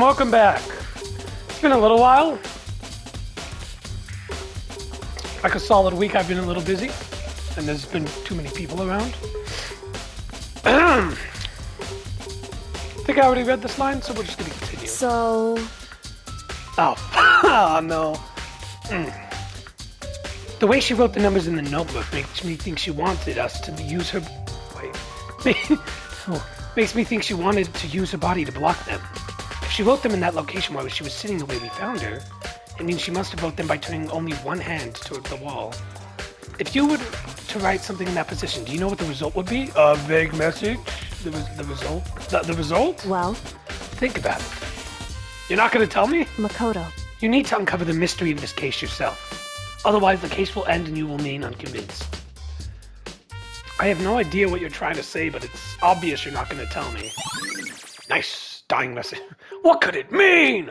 welcome back. It's been a little while. Like a solid week, I've been a little busy, and there's been too many people around. I think I already read this line, so we're just gonna continue. So... Oh, oh no. The way she wrote the numbers in the notebook makes me think she wanted us to use her... Wait. Makes me think she wanted to use her body to block them. If she wrote them in that location while she was sitting the way we found her, it means she must have wrote them by turning only one hand toward the wall. If you were to write something in that position, do you know what the result would be? A vague message? The result? The result? Well? Think about it. You're not going to tell me? Makoto. You need to uncover the mystery of this case yourself. Otherwise, the case will end and you will remain unconvinced. I have no idea what you're trying to say, but it's obvious you're not going to tell me. Nice dying message. What could it mean?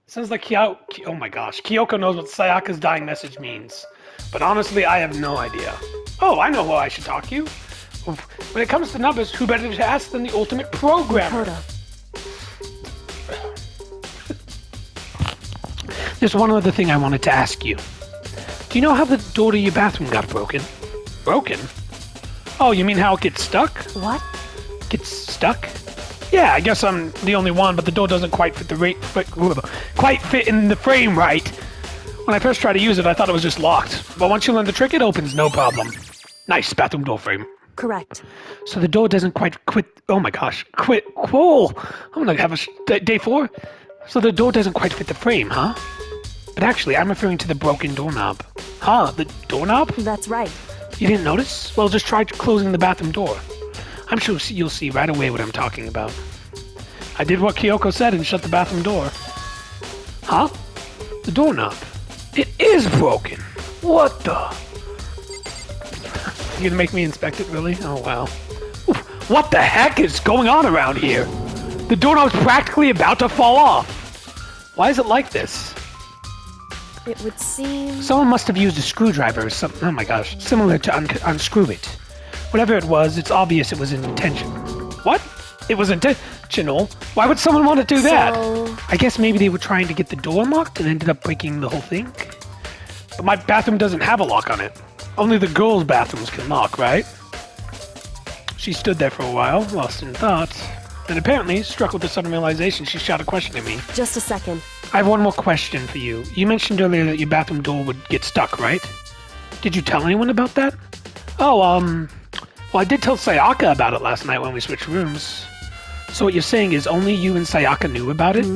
Sounds like oh my gosh, Kyoko knows what Sayaka's dying message means. But honestly, I have no idea. Oh, I know who I should talk to. When it comes to numbers, who better to ask than the ultimate programmer? Makoto. There's one other thing I wanted to ask you. Do you know how the door to your bathroom got broken? Broken? Oh, you mean how it gets stuck? What? Gets stuck? Yeah, I guess I'm the only one, but the door doesn't quite fit in the frame right. When I first tried to use it, I thought it was just locked. But once you learn the trick, it opens, no problem. Nice bathroom door frame. Correct. So the door doesn't quite quit. Oh my gosh, quit. Whoa! I'm gonna have a day 4. So the door doesn't quite fit the frame, huh? But actually, I'm referring to the broken doorknob. Huh? The doorknob? That's right. You didn't notice? Well, just try closing the bathroom door. I'm sure you'll see right away what I'm talking about. I did what Kyoko said and shut the bathroom door. Huh? The doorknob. It is broken. What the? You gonna make me inspect it, really? Oh, wow. What the heck is going on around here? The doorknob's practically about to fall off. Why is it like this? It would seem... Someone must have used a screwdriver or something. Oh my gosh. Similar to unscrew it. Whatever it was, it's obvious it was intentional. What? It was intentional? Why would someone want to do that? So... I guess maybe they were trying to get the door unlocked and ended up breaking the whole thing. But my bathroom doesn't have a lock on it. Only the girls' bathrooms can lock, right? She stood there for a while, lost in thought. Then apparently, struck with a sudden realization, she shot a question at me. Just a second. I have one more question for you. You mentioned earlier that your bathroom door would get stuck, right? Did you tell anyone about that? Oh, well, I did tell Sayaka about it last night when we switched rooms. So what you're saying is only you and Sayaka knew about it?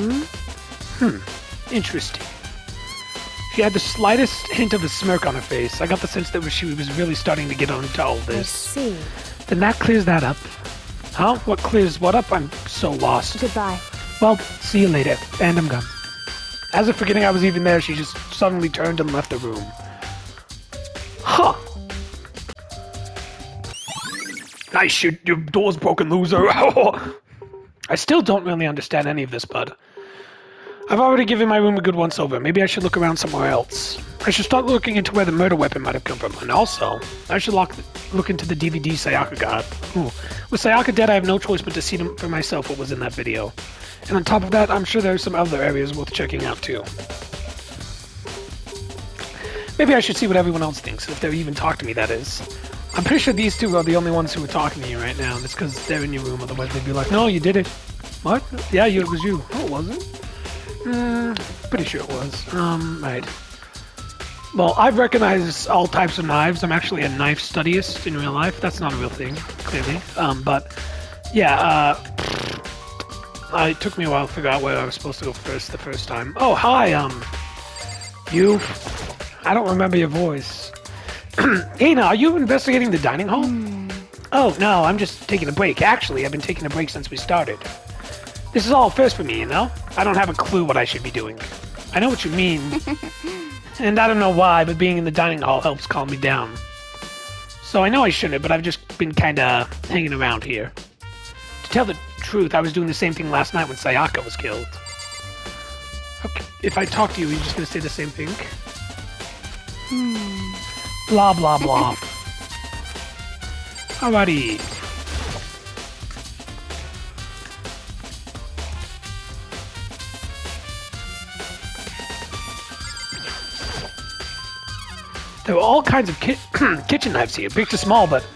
Interesting. She had the slightest hint of a smirk on her face. I got the sense that she was really starting to get onto all this. I see. Then that clears that up. Huh? What clears what up? I'm so lost. Goodbye. Well, see you later. And I'm gone. As if forgetting I was even there, she just suddenly turned and left the room. Huh. Nice, your door's broken, loser. I still don't really understand any of this, bud. I've already given my room a good once over. Maybe I should look around somewhere else. I should start looking into where the murder weapon might have come from. And also, I should look into the DVD Sayaka got. Ooh. With Sayaka dead, I have no choice but to see for myself what was in that video. And on top of that, I'm sure there are some other areas worth checking out too. Maybe I should see what everyone else thinks, if they even talk to me, that is. I'm pretty sure these two are the only ones who are talking to you right now. It's because they're in your room, otherwise they'd be like, no, you did it. What? Yeah, it was you. Oh, it wasn't? Pretty sure it was. Right. Well, I've recognized all types of knives. I'm actually a knife studyist in real life. That's not a real thing, clearly. But, yeah, it took me a while to figure out where I was supposed to go first the first time. Oh, hi, you. I don't remember your voice. Hey, now, are you investigating the dining hall? Oh, no, I'm just taking a break. Actually, I've been taking a break since we started. This is all first for me, you know? I don't have a clue what I should be doing. I know what you mean. And I don't know why, but being in the dining hall helps calm me down. So I know I shouldn't, but I've just been kinda hanging around here. To tell the truth, I was doing the same thing last night when Sayaka was killed. Okay, if I talk to you, are you just gonna say the same thing? Blah, blah, blah. Alrighty. There are all kinds of kitchen knives here, big to small, but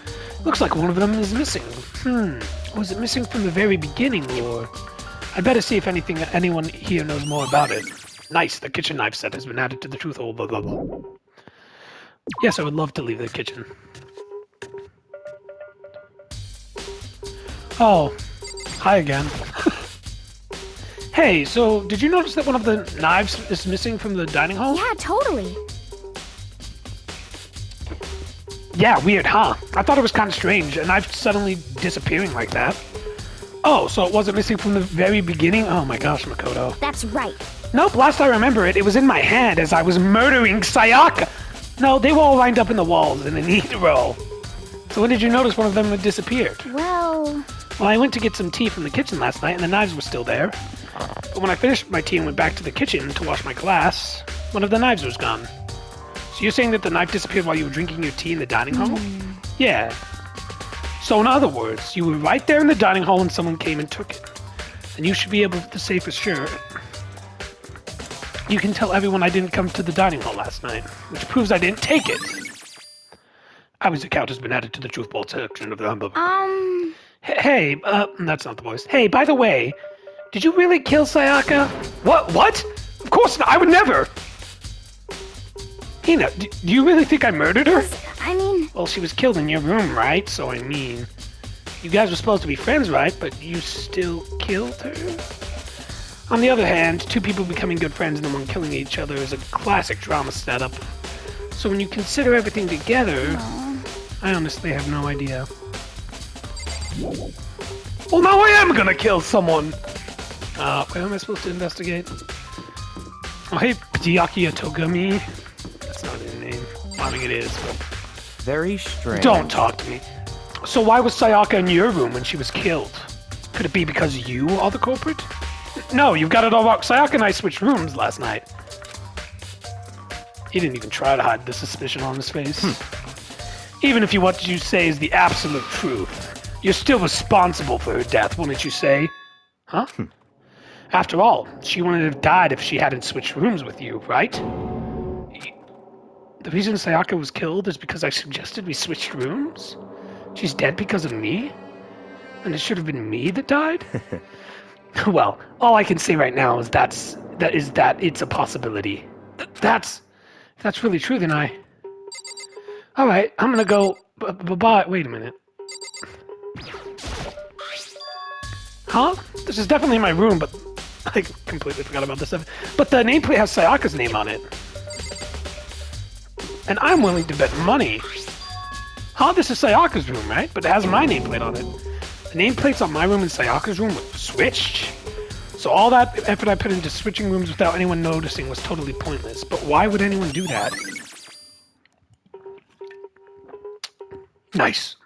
looks like one of them is missing. Was it missing from the very beginning, or... I'd better see if anyone here knows more about it. Nice, the kitchen knife set has been added to the truth hole, blah, blah, blah. Yes, I would love to leave the kitchen. Oh, hi again. Hey, so did you notice that one of the knives is missing from the dining hall? Yeah, totally. Yeah, weird, huh? I thought it was kind of strange, a knife suddenly disappearing like that. Oh, so it wasn't missing from the very beginning? Oh my gosh, Makoto. That's right. Nope, last I remember it was in my hand as I was murdering Sayaka. No, they were all lined up in the walls in a neat row. So when did you notice one of them had disappeared? Well, I went to get some tea from the kitchen last night and the knives were still there. But when I finished my tea and went back to the kitchen to wash my glass, one of the knives was gone. So you're saying that the knife disappeared while you were drinking your tea in the dining hall? Yeah. So in other words, you were right there in the dining hall and someone came and took it. And you should be able to say for sure. You can tell everyone I didn't come to the dining hall last night, which proves I didn't take it. Obvious account has been added to the truth ball section of the Hey, that's not the voice. Hey, by the way, did you really kill Sayaka? What? Of course not, I would never! Hina, do you really think I murdered her? I mean... Well, she was killed in your room, right? So, I mean... You guys were supposed to be friends, right? But you still killed her? On the other hand, two people becoming good friends and then one killing each other is a classic drama setup. So when you consider everything together... I honestly have no idea. Well, now I am gonna kill someone! Where am I supposed to investigate? Oh, hey, Ptiakia Togami. That's not his name. I think it is, but... Very strange. Don't talk to me. So why was Sayaka in your room when she was killed? Could it be because you are the culprit? No, you've got it all wrong. Sayaka and I switched rooms last night. He didn't even try to hide the suspicion on his face. Even if what you say is the absolute truth, you're still responsible for her death, wouldn't you say? Huh? After all, she wouldn't have died if she hadn't switched rooms with you, right? The reason Sayaka was killed is because I suggested we switched rooms? She's dead because of me? And it should have been me that died? Well, all I can say right now is that it's a possibility. That's really true, then Alright, I'm gonna go... Bye. Wait a minute. Huh? This is definitely my room, but... I completely forgot about this stuff. But the nameplate has Sayaka's name on it. And I'm willing to bet money. Huh? This is Sayaka's room, right? But it has my nameplate on it. The nameplates on my room and Sayaka's room were switched. So all that effort I put into switching rooms without anyone noticing was totally pointless. But why would anyone do that? Nice.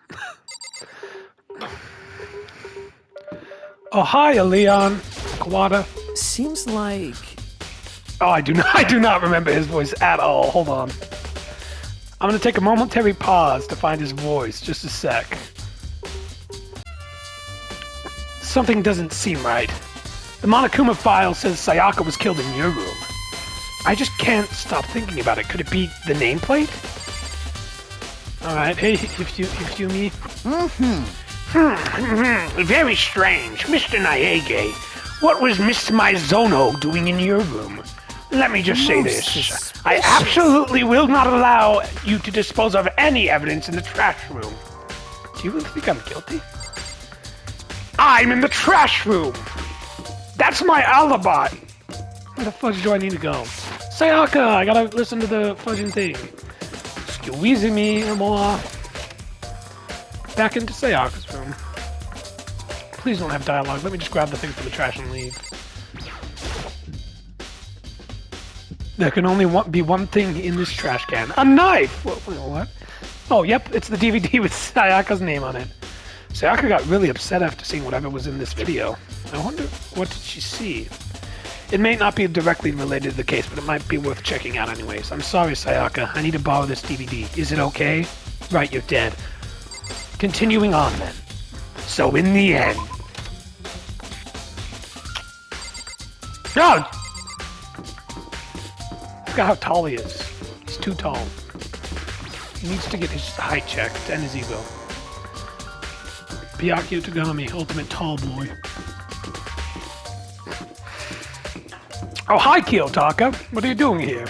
Oh, hi, Leon. Kawada. Seems like... Oh, I do not remember his voice at all. Hold on. I'm gonna take a momentary pause to find his voice. Just a sec. Something doesn't seem right. The Monokuma file says Sayaka was killed in your room. I just can't stop thinking about it. Could it be the nameplate? Alright, hey, if you me. Very strange. Mr. Naege, what was Miss Mizono doing in your room? Let me just say this. I absolutely will not allow you to dispose of any evidence in the trash room. Do you really think I'm guilty? I'm in the trash room! That's my alibi! Where the fudge do I need to go? Sayaka, I gotta listen to the fudging thing. Squeezing me more. Back into Sayaka's room. Please don't have dialogue. Let me just grab the thing from the trash and leave. There can only be one thing in this trash can. A knife! What? Oh, yep, it's the DVD with Sayaka's name on it. Sayaka got really upset after seeing whatever was in this video. I wonder, what did she see? It may not be directly related to the case, but it might be worth checking out anyways. I'm sorry, Sayaka. I need to borrow this DVD. Is it okay? Right, you're dead. Continuing on, then. So, in the end... Oh! Look at how tall he is. He's too tall. He needs to get his height checked and his ego. Byakuya Tagami, ultimate tall boy. Oh, hi, Kiyotaka. What are you doing here?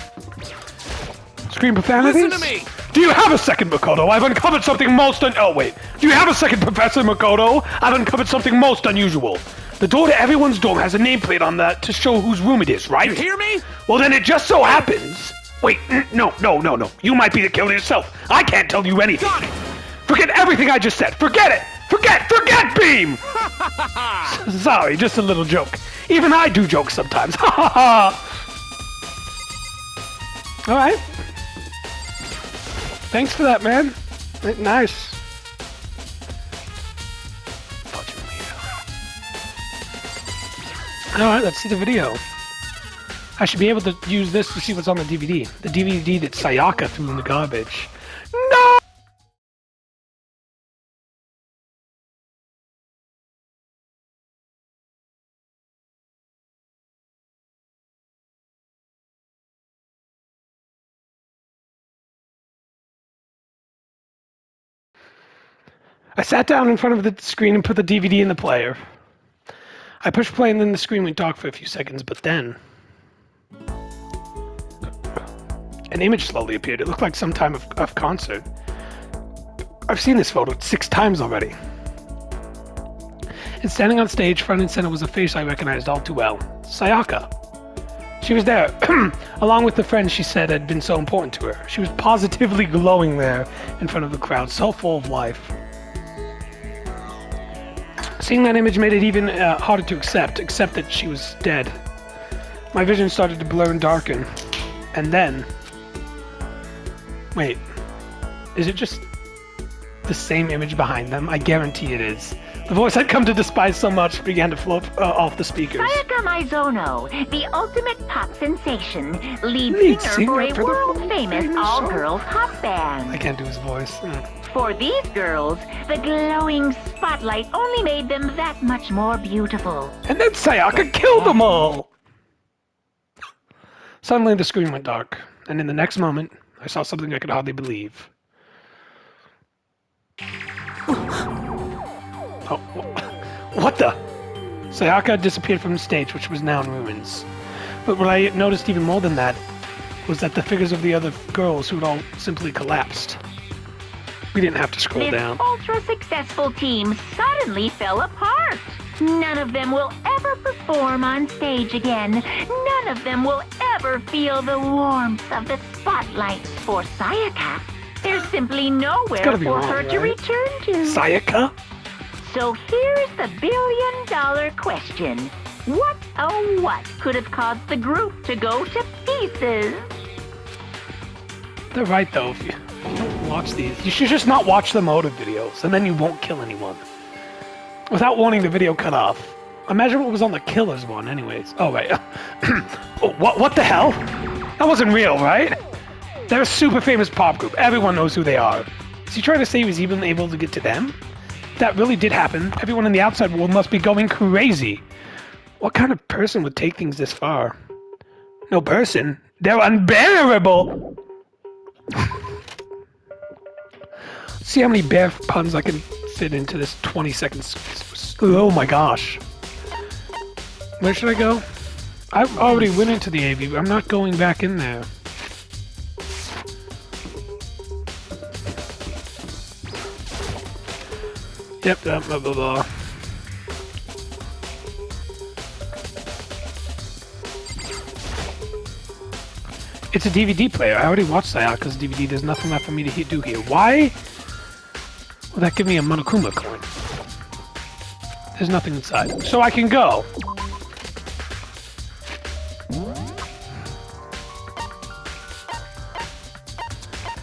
Scream profanities? Listen to me! Do you have a second, Makoto? I've uncovered something most Oh, wait. Do you have a second, Professor Makoto? I've uncovered something most unusual. The door to everyone's dorm has a nameplate on that to show whose room it is, right? You hear me? Well, then it just so happens... Wait, no. You might be the killer yourself. I can't tell you anything. Got it! Forget everything I just said. Forget it! Forget Beam! Sorry, just a little joke. Even I do jokes sometimes. Ha ha ha! Alright. Thanks for that, man. Nice. Alright, let's see the video. I should be able to use this to see what's on the DVD. The DVD that Sayaka threw in the garbage. No! I sat down in front of the screen and put the DVD in the player. I pushed play and then the screen went dark for a few seconds, but then... an image slowly appeared. It looked like some time of concert. I've seen this photo 6 times already. And standing on stage, front and center, was a face I recognized all too well. Sayaka. She was there, along with the friends she said had been so important to her. She was positively glowing there in front of the crowd, so full of life. Seeing that image made it even harder to accept that she was dead. My vision started to blur and darken. And then... wait, is it just the same image behind them? I guarantee it is. The voice I'd come to despise so much began to float off the speakers. Sayaka Maizono, the ultimate pop sensation, lead singer for a world-famous all-girls pop band. I can't do his voice. For these girls, the glowing spotlight only made them that much more beautiful. And then Sayaka killed them all! Suddenly the screen went dark, and in the next moment, I saw something I could hardly believe. Oh, what the? Sayaka had disappeared from the stage, which was now in ruins. But what I noticed even more than that was that the figures of the other girls who had all simply collapsed. We didn't have to scroll down. This ultra-successful team suddenly fell apart. None of them will ever perform on stage again. None of them will ever feel the warmth of the spotlight for Sayaka. There's simply nowhere for her to return to. Sayaka? So here's the billion-dollar question. What, oh what, could have caused the group to go to pieces? They're right, though. If you don't watch these, you should just not watch the motive videos, and then you won't kill anyone. Without warning, the video cut off. Imagine what was on the killer's one, anyways. Oh, right. Oh, what the hell? That wasn't real, right? They're a super famous pop group. Everyone knows who they are. Is he trying to say he was even able to get to them? If that really did happen, everyone in the outside world must be going crazy. What kind of person would take things this far? No person. They're unbearable! See how many bear puns I can fit into this 20 seconds. Oh my gosh. Where should I go? I already went into the AV, but I'm not going back in there. Yep, blah, blah, blah. It's a DVD player. I already watched Sayaka's DVD. There's nothing left for me to do here. Why? Will that give me a Monokuma coin? There's nothing inside. So I can go.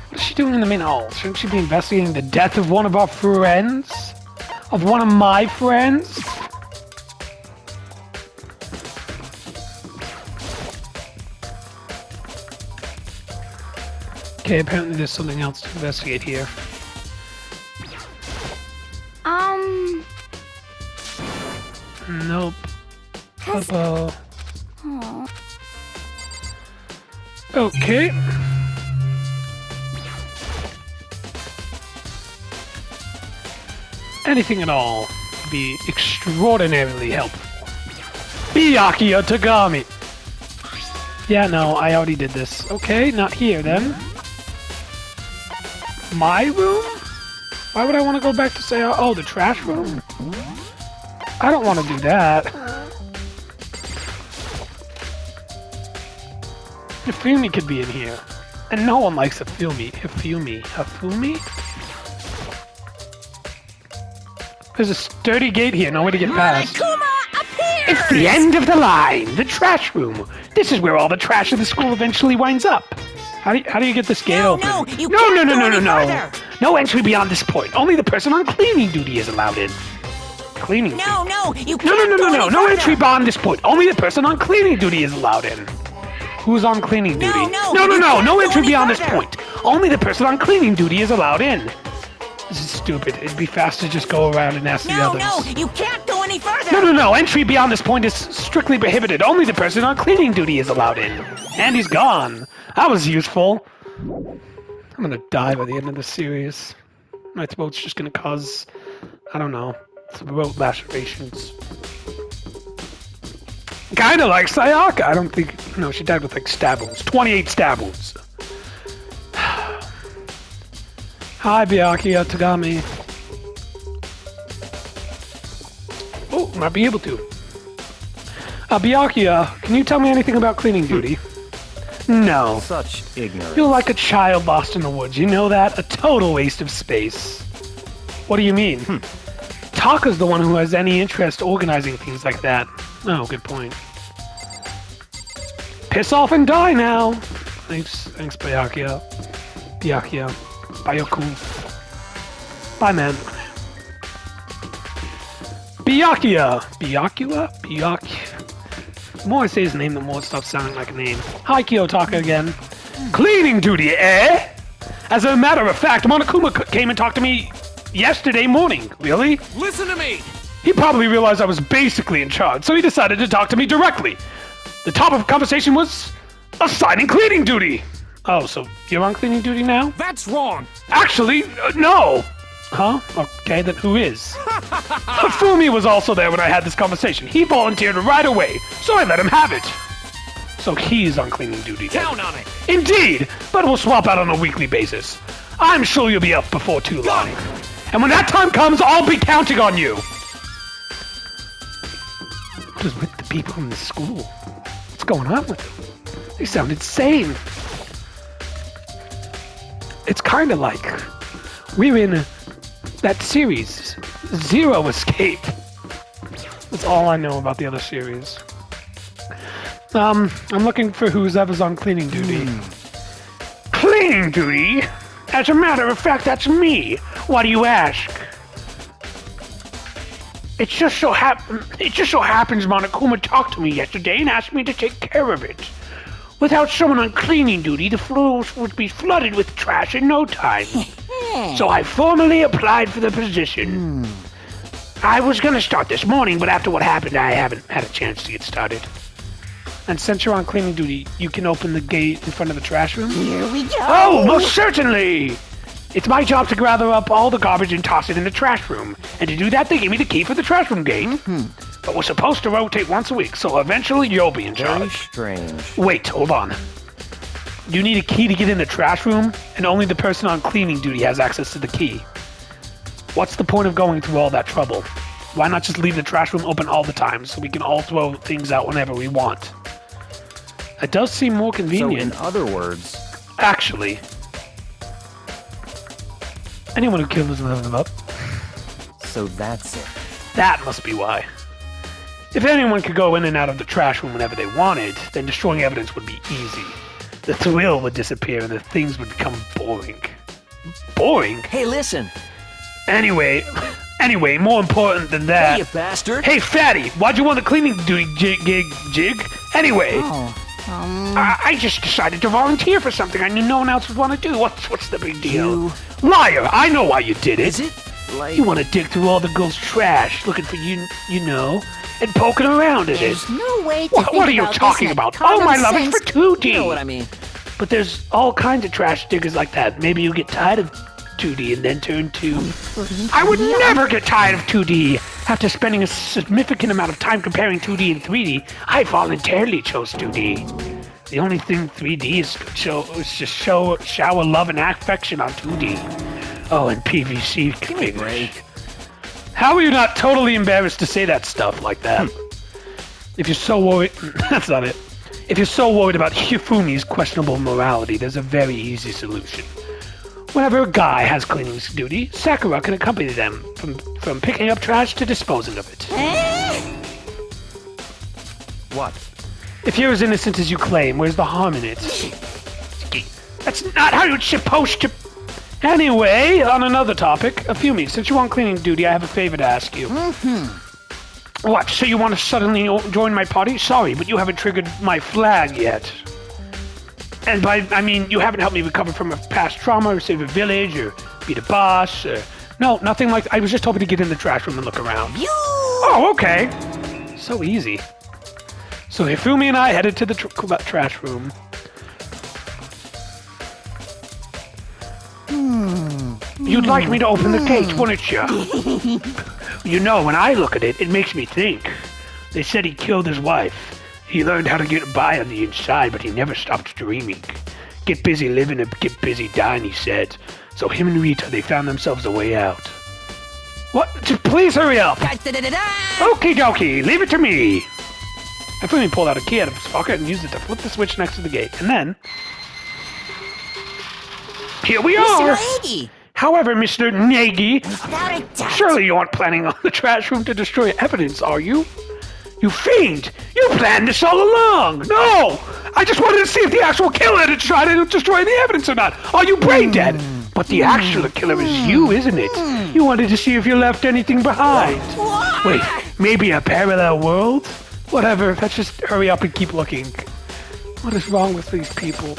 What is she doing in the main hall? Shouldn't she be investigating the death of one of our friends? Of one of my friends? Okay, apparently there's something else to investigate here. Nope. Uh-oh. Okay. anything at all would be extraordinarily helpful. Byakuya Tagami! Yeah, no, I already did this. Okay, not here then. My room? Why would I want to go back to say, oh, the trash room? I don't want to do that. Hifumi could be in here. And no one likes Hifumi. Hifumi? There's a sturdy gate here, no way to get past. It's the end of the line! The trash room! This is where all the trash of the school eventually winds up. How do you get this gate open? No. No entry beyond this point. Only the person on cleaning duty is allowed in. Cleaning duty? You can't No entry beyond this point. Only the person on cleaning duty is allowed in. Who's on cleaning duty? No entry beyond this point. Only the person on cleaning duty is allowed in. This is stupid. It'd be fast to just go around and ask the others. You can't go any further! No. Entry beyond this point is strictly prohibited. Only the person on cleaning duty is allowed in. And he's gone. That was useful. I'm gonna die by the end of the series. My throat's just gonna cause, I don't know, throat lacerations. Kinda like Sayaka. I don't think, no, she died with like stab wounds. 28 stab wounds. Hi, Byakuya Tagami. Oh, might be able to. Byakuya, can you tell me anything about cleaning duty? No. Such ignorance. You're like a child lost in the woods, you know that? A total waste of space. What do you mean? Taka's the one who has any interest organizing things like that. Oh, good point. Piss off and die now! Thanks, Byakuya. Byaku. Bye, man. Byakuya! The more I say his name, the more it stops sounding like a name. Hi, Kiyotaka again. Cleaning duty, eh? As a matter of fact, Monokuma came and talked to me yesterday morning. Really? Listen to me! He probably realized I was basically in charge, so he decided to talk to me directly. The topic of conversation was assigning cleaning duty. Oh, so you're on cleaning duty now? That's wrong! Actually, no! Huh? Okay, then who is? Fumi was also there when I had this conversation. He volunteered right away, so I let him have it. So he's on cleaning duty then. Count on it! Indeed, but we'll swap out on a weekly basis. I'm sure you'll be up before too long. And when that time comes, I'll be counting on you. What is with the people in the school? What's going on with them? They sound insane. It's kind of like we're in that series, Zero Escape. That's all I know about the other series. I'm looking for whoever's on cleaning duty. Cleaning duty? As a matter of fact, that's me. Why do you ask? It just so happens Monokuma talked to me yesterday and asked me to take care of it. Without someone on cleaning duty, the floors would be flooded with trash in no time. So I formally applied for the position. I was gonna start this morning, but after what happened, I haven't had a chance to get started. And since you're on cleaning duty, you can open the gate in front of the trash room? Here we go! Oh, most certainly! It's my job to gather up all the garbage and toss it in the trash room. And to do that, they gave me the key for the trash room gate. But we're supposed to rotate once a week, so eventually you'll be in charge. Very strange. Wait, hold on. You need a key to get in the trash room, and only the person on cleaning duty has access to the key. What's the point of going through all that trouble? Why not just leave the trash room open all the time, so we can all throw things out whenever we want? It does seem more convenient. So in other words... Actually... Anyone who kills them up. So that's it. That must be why. If anyone could go in and out of the trash room whenever they wanted, then destroying evidence would be easy. The thrill would disappear and the things would become boring. Boring? Hey, listen. Anyway, more important than that... Hey, you bastard. Hey, fatty, why'd you want the cleaning duty jig? Anyway, I just decided to volunteer for something I knew no one else would want to do. What's the big deal? Liar, I know why you did it. Is it? Like... You want to dig through all the girls' trash, looking for you know, and poking around at it. There's no way to What are you talking about? Oh, my love, it's for 2D. You know what I mean. But there's all kinds of trash diggers like that. Maybe you get tired of 2D and then turn to... I would never get tired of 2D. After spending a significant amount of time comparing 2D and 3D, I voluntarily chose 2D. The only thing 3D is to shower love and affection on 2D. Oh, and PVC figures. How are you not totally embarrassed to say that stuff like that? If you're so worried... That's not it. If you're so worried about Hifumi's questionable morality, there's a very easy solution. Whenever a guy has cleaning duty, Sakura can accompany them from picking up trash to disposing of it. What? If you're as innocent as you claim, where's the harm in it? That's not how you're supposed to... Anyway, on another topic, Hifumi, since you're on cleaning duty, I have a favor to ask you. What, so you want to suddenly join my party? Sorry, but you haven't triggered my flag yet. And by, I mean, you haven't helped me recover from a past trauma, or save a village, or beat a boss, or... No, nothing like... I was just hoping to get in the trash room and look around. Oh, okay. So easy. So Hifumi and I headed to the trash room. You'd like me to open the gate, wouldn't you? You know, when I look at it, it makes me think. They said he killed his wife. He learned how to get by on the inside, but he never stopped dreaming. Get busy living and get busy dying, he said. So him and Rita, they found themselves a way out. What? Just please hurry up! Okie dokie, leave it to me! Hifumi pulled out a key out of his pocket and used it to flip the switch next to the gate. And then... Here we are! However, Mr. Nagy, surely you aren't planning on the trash room to destroy evidence, are you? You fiend! You planned this all along! No! I just wanted to see if the actual killer had tried to destroy the evidence or not. Are you brain dead? But the actual killer is you, isn't it? You wanted to see if you left anything behind. Wait, maybe a parallel world? Whatever, let's just hurry up and keep looking. What is wrong with these people?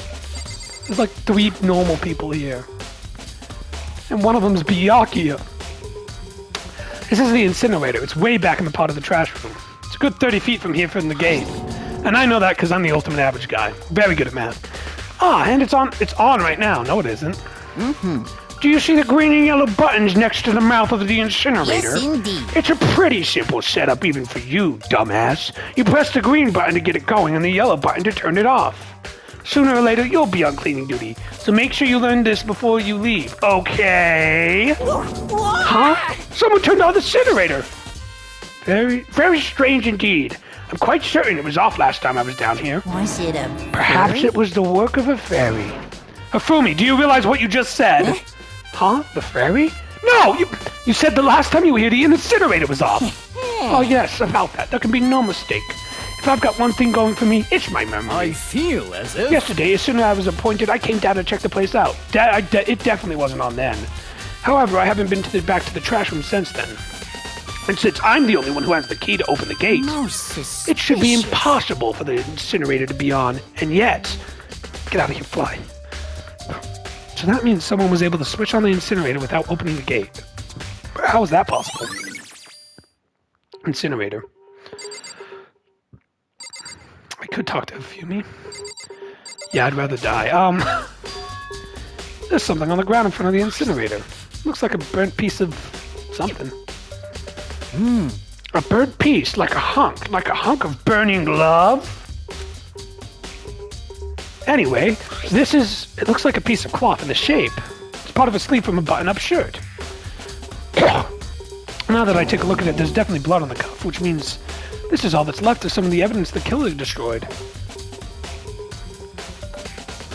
There's like 3 normal people here. And one of them's Byakuya. This is the incinerator. It's way back in the part of the trash room. It's a good 30 feet from here from the gate. And I know that because I'm the ultimate average guy. Very good at math. Ah, and it's on right now. No, it isn't. Do you see the green and yellow buttons next to the mouth of the incinerator? Yes, indeed. It's a pretty simple setup even for you, dumbass. You press the green button to get it going and the yellow button to turn it off. Sooner or later, you'll be on cleaning duty, so make sure you learn this before you leave, okay? Huh? Someone turned on the incinerator! Very, very strange indeed. I'm quite certain it was off last time I was down here. Was it a Perhaps fairy? it was the work of a fairy. Hifumi, do you realize what you just said? Huh? The fairy? No! You said the last time you were here the incinerator was off. Oh yes, about that. There can be no mistake. If I've got one thing going for me, it's my memory. I feel as if... Yesterday, as soon as I was appointed, I came down to check the place out. It definitely wasn't on then. However, I haven't been back to the trash room since then. And since I'm the only one who has the key to open the gate, it should be impossible for the incinerator to be on. And yet... Get out of here, fly. So that means someone was able to switch on the incinerator without opening the gate. How is that possible? Incinerator. I could talk to Hifumi. Yeah, I'd rather die. There's something on the ground in front of the incinerator. Looks like a burnt piece of something. A burnt piece, like a hunk of burning love. Anyway, it looks like a piece of cloth in the shape. It's part of a sleeve from a button-up shirt. Now that I take a look at it, there's definitely blood on the cuff, which means this is all that's left of some of the evidence the killer destroyed.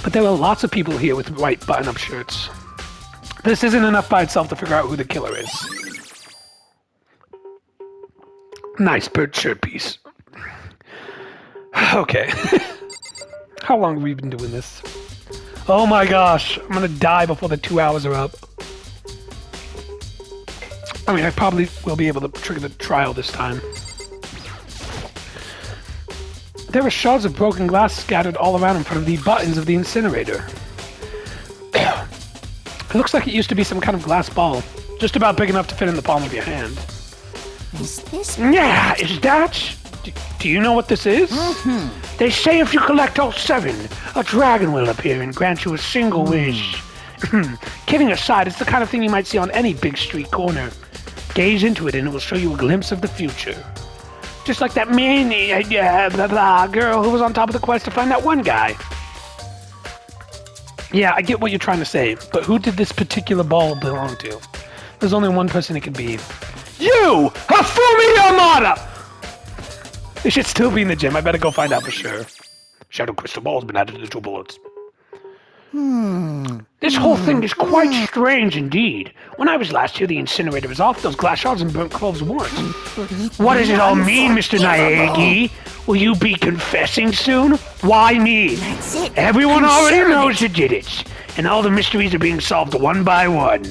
But there are lots of people here with white button-up shirts. This isn't enough by itself to figure out who the killer is. Nice burnt shirt piece. Okay. How long have we been doing this? Oh my gosh, I'm gonna die before the 2 hours are up. I mean, I probably will be able to trigger the trial this time. There are shards of broken glass scattered all around in front of the buttons of the incinerator. It looks like it used to be some kind of glass ball, just about big enough to fit in the palm of your hand. Is this? Yeah, is that? Do you know what this is? They say if you collect all 7, a dragon will appear and grant you a single wish. Kidding aside, it's the kind of thing you might see on any big street corner. Gaze into it and it will show you a glimpse of the future. Just like that girl who was on top of the quest to find that one guy. Yeah, I get what you're trying to say, but who did this particular ball belong to? There's only one person it could be. You! Hafumi Yamada! They should still be in the gym. I better go find out for sure. Shadow crystal ball's been added to the 2 bullets. This whole thing is quite strange indeed. When I was last here, the incinerator was off, those glass shards and burnt cloves weren't. What does it all mean, Mr. Naegi? Will you be confessing soon? Why me? That's it. Everyone I'm already sure of knows you did it, and all the mysteries are being solved one by one.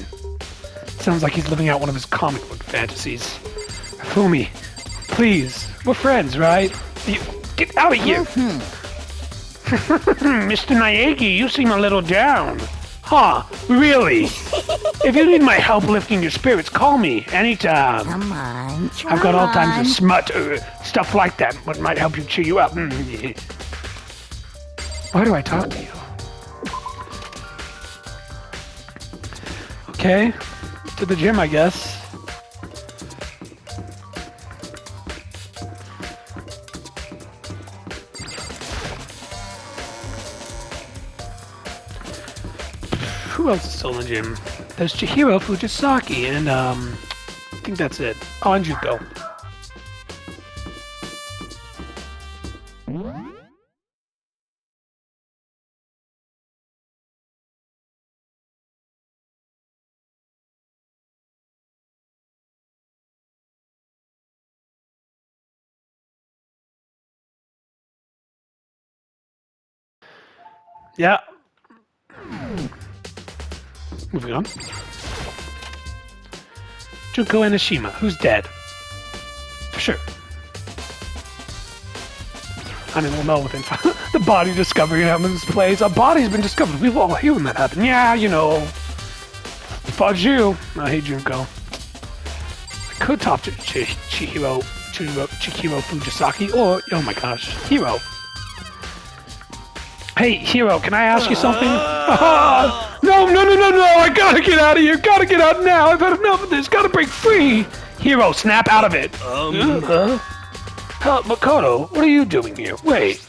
Sounds like he's living out one of his comic book fantasies. Fumi, please, we're friends, right? Get out of here! Mr. Naegi, you seem a little down. Huh, really? If you need my help lifting your spirits, call me anytime. Come on, try I've got all kinds on. of smut, stuff like that, what might help you cheer you up. Why do I talk to you? Okay, to the gym, I guess. Who else is still in the gym? There's Chihiro Fujisaki, and I think that's it. Oh, and Juko. Yeah. Moving on. Junko Enoshima, who's dead. For sure. I mean, we'll know within the body discovery happens place. A body's been discovered. We've all heard when that happened. Yeah, you know. Fudge you. I hate Junko. I could talk to Chihiro Fujisaki, or, oh my gosh, Hiro. Hey, Hiro, can I ask you something? No, I gotta get out of here. Gotta get out now. I've had enough of this. Gotta break free. Hiro, snap out of it. Makoto, what are you doing here? Wait.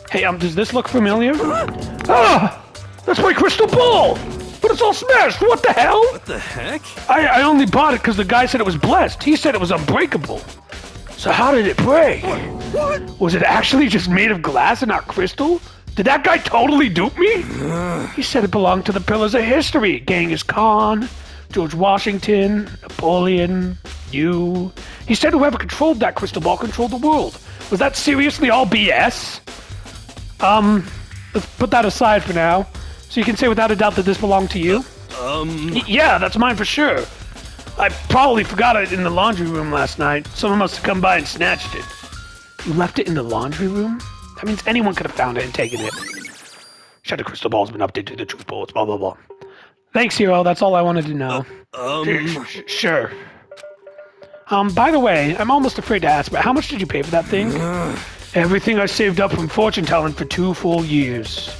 Hey, does this look familiar? That's my crystal ball. But it's all smashed. What the hell? What the heck? I only bought it because the guy said it was blessed. He said it was unbreakable. So how did it break? What? Was it actually just made of glass and not crystal? Did that guy totally dupe me? He said it belonged to the pillars of history. Genghis Khan, George Washington, Napoleon, you. He said whoever controlled that crystal ball controlled the world. Was that seriously all BS? Let's put that aside for now. So you can say without a doubt that this belonged to you? Yeah, that's mine for sure. I probably forgot it in the laundry room last night. Someone must have come by and snatched it. You left it in the laundry room? That means anyone could have found it and taken it. Shadow crystal ball's been updated to the truth bullets, blah, blah, blah. Thanks, Hiro. That's all I wanted to know. Sure. By the way, I'm almost afraid to ask, but how much did you pay for that thing? Everything I saved up from fortune telling for 2 full years.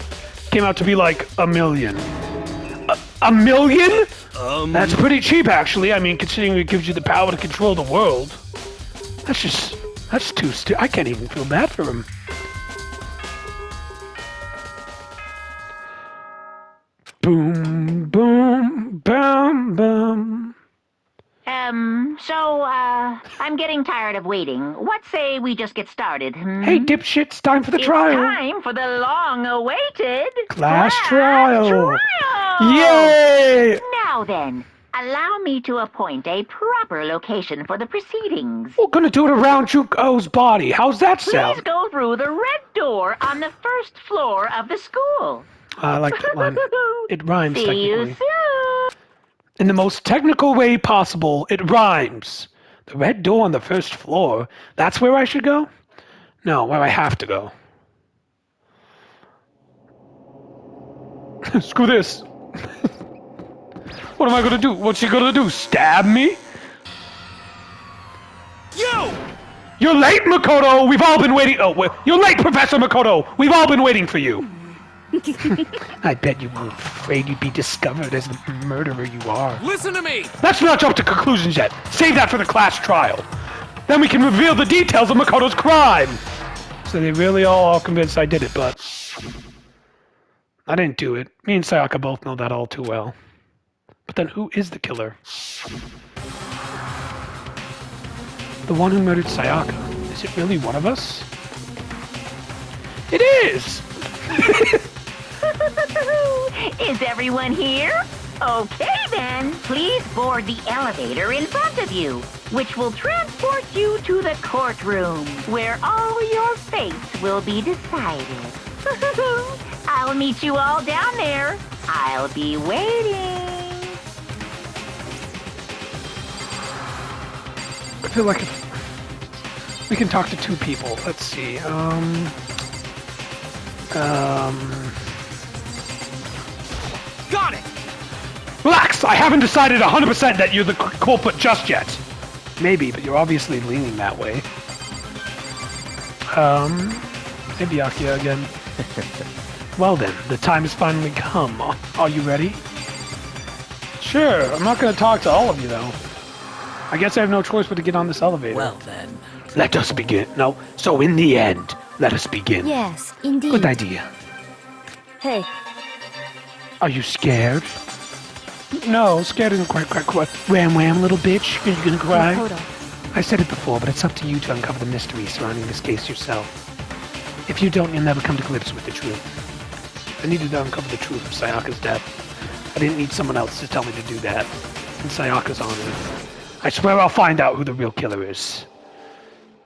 Came out to be like $1 million. A million? That's pretty cheap, actually. I mean, considering it gives you the power to control the world. That's too I can't even feel bad for him. Boom, boom, bam, bam. I'm getting tired of waiting. What say we just get started? Hey, dipshit, it's time for the trial. Time for the long-awaited Class trial. trial. Yay! Now then, allow me to appoint a proper location for the proceedings. We're gonna do it around Juko's body. How's that sound? Please go through the red door on the first floor of the school. I like that line. It rhymes See you technically. soon. In the most technical way possible, it rhymes. The red door on the first floor. That's where I should go? No, where I have to go. Screw this. What am I gonna do? What's she gonna do? Stab me? You! You're late, Makoto! We've all been waiting. Oh, you're late, Professor Makoto! We've all been waiting for you. I bet you were afraid you'd be discovered as the murderer you are. Listen to me! Let's not jump to conclusions yet. Save that for the class trial. Then we can reveal the details of Makoto's crime. So they really all are convinced I did it, but I didn't do it. Me and Sayaka both know that all too well. But then who is the killer? The one who murdered Sayaka. Is it really one of us? It is! Is everyone here? Okay then, please board the elevator in front of you, which will transport you to the courtroom, where all your fates will be decided. I'll meet you all down there. I'll be waiting. I feel like we can talk to two people. Let's see. Got it! Relax! I haven't decided 100% that you're the culprit just yet. Maybe, but you're obviously leaning that way. Maybe Akia again. Well then, the time has finally come. Are you ready? Sure, I'm not going to talk to all of you though. I guess I have no choice but to get on this elevator. Well then. Let us begin. No, so in the end, let us begin. Yes, indeed. Good idea. Hey, Are you scared? No, scared isn't quite. Wham wham, little bitch. Are you gonna cry? Makoto. I said it before, but it's up to you to uncover the mystery surrounding this case yourself. If you don't, you'll never come to grips with the truth. I needed to uncover the truth of Sayaka's death. I didn't need someone else to tell me to do that. In Sayaka's honor. I swear I'll find out who the real killer is.